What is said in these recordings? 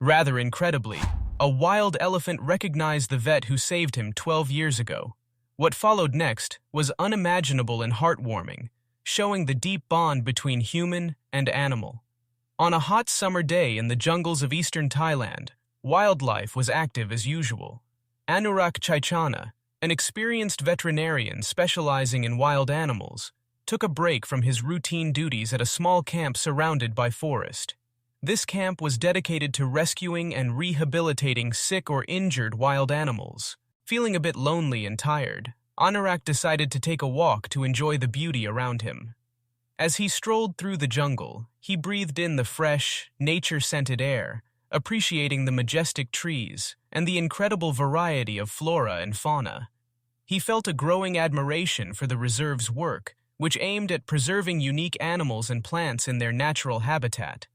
Rather incredibly, a wild elephant recognized the vet who saved him 12 years ago. What followed next was unimaginable and heartwarming, showing the deep bond between human and animal. On a hot summer day in the jungles of eastern Thailand, wildlife was active as usual. Anurak Chaichana, an experienced veterinarian specializing in wild animals, took a break from his routine duties at a small camp surrounded by forest. This camp was dedicated to rescuing and rehabilitating sick or injured wild animals. Feeling a bit lonely and tired, Anurak decided to take a walk to enjoy the beauty around him. As he strolled through the jungle, he breathed in the fresh, nature-scented air, appreciating the majestic trees and the incredible variety of flora and fauna. He felt a growing admiration for the reserve's work, which aimed at preserving unique animals and plants in their natural habitat.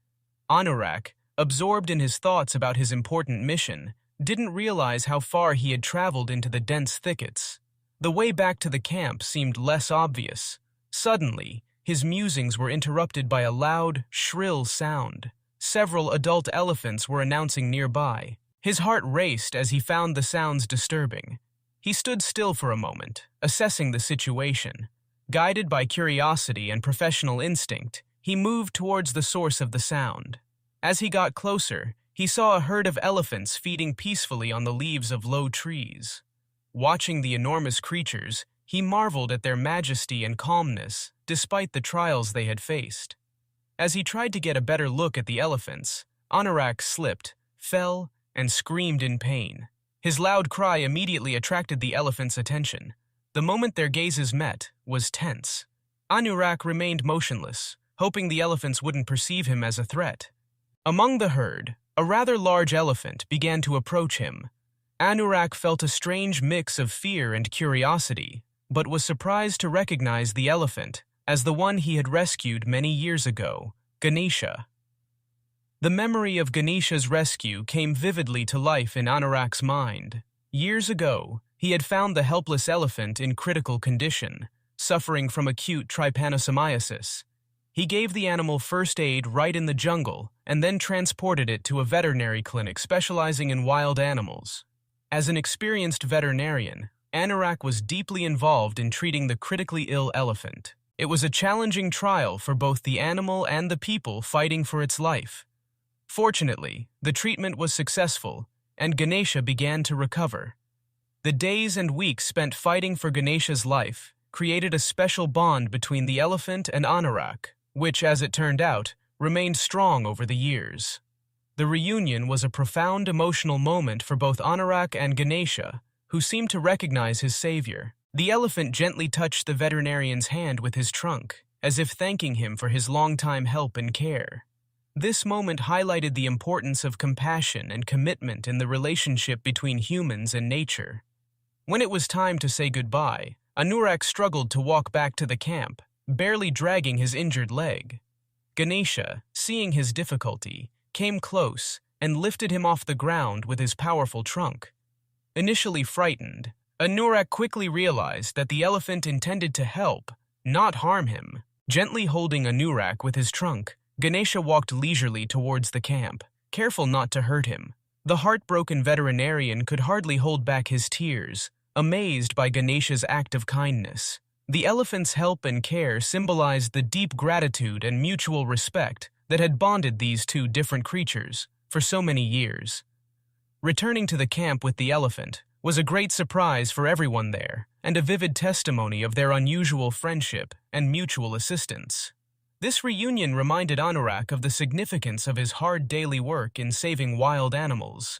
Anurak, absorbed in his thoughts about his important mission, didn't realize how far he had traveled into the dense thickets. The way back to the camp seemed less obvious. Suddenly, his musings were interrupted by a loud, shrill sound. Several adult elephants were announcing nearby. His heart raced as he found the sounds disturbing. He stood still for a moment, assessing the situation. Guided by curiosity and professional instinct, he moved towards the source of the sound. As he got closer, he saw a herd of elephants feeding peacefully on the leaves of low trees. Watching the enormous creatures, he marveled at their majesty and calmness, despite the trials they had faced. As he tried to get a better look at the elephants, Anurak slipped, fell, and screamed in pain. His loud cry immediately attracted the elephants' attention. The moment their gazes met was tense. Anurak remained motionless, hoping the elephants wouldn't perceive him as a threat. Among the herd, a rather large elephant began to approach him. Anurak felt a strange mix of fear and curiosity, but was surprised to recognize the elephant as the one he had rescued many years ago, Ganesha. The memory of Ganesha's rescue came vividly to life in Anurak's mind. Years ago, he had found the helpless elephant in critical condition, suffering from acute trypanosomiasis. He gave the animal first aid right in the jungle and then transported it to a veterinary clinic specializing in wild animals. As an experienced veterinarian, Anurak was deeply involved in treating the critically ill elephant. It was a challenging trial for both the animal and the people fighting for its life. Fortunately, the treatment was successful, and Ganesha began to recover. The days and weeks spent fighting for Ganesha's life created a special bond between the elephant and Anurak, which, as it turned out, remained strong over the years. The reunion was a profound emotional moment for both Anurak and Ganesha, who seemed to recognize his savior. The elephant gently touched the veterinarian's hand with his trunk, as if thanking him for his long-time help and care. This moment highlighted the importance of compassion and commitment in the relationship between humans and nature. When it was time to say goodbye, Anurak struggled to walk back to the camp, barely dragging his injured leg. Ganesha, seeing his difficulty, came close and lifted him off the ground with his powerful trunk. Initially frightened, Anurak quickly realized that the elephant intended to help, not harm him. Gently holding Anurak with his trunk, Ganesha walked leisurely towards the camp, careful not to hurt him. The heartbroken veterinarian could hardly hold back his tears, amazed by Ganesha's act of kindness. The elephant's help and care symbolized the deep gratitude and mutual respect that had bonded these two different creatures for so many years. Returning to the camp with the elephant was a great surprise for everyone there, and a vivid testimony of their unusual friendship and mutual assistance. This reunion reminded Anurak of the significance of his hard daily work in saving wild animals.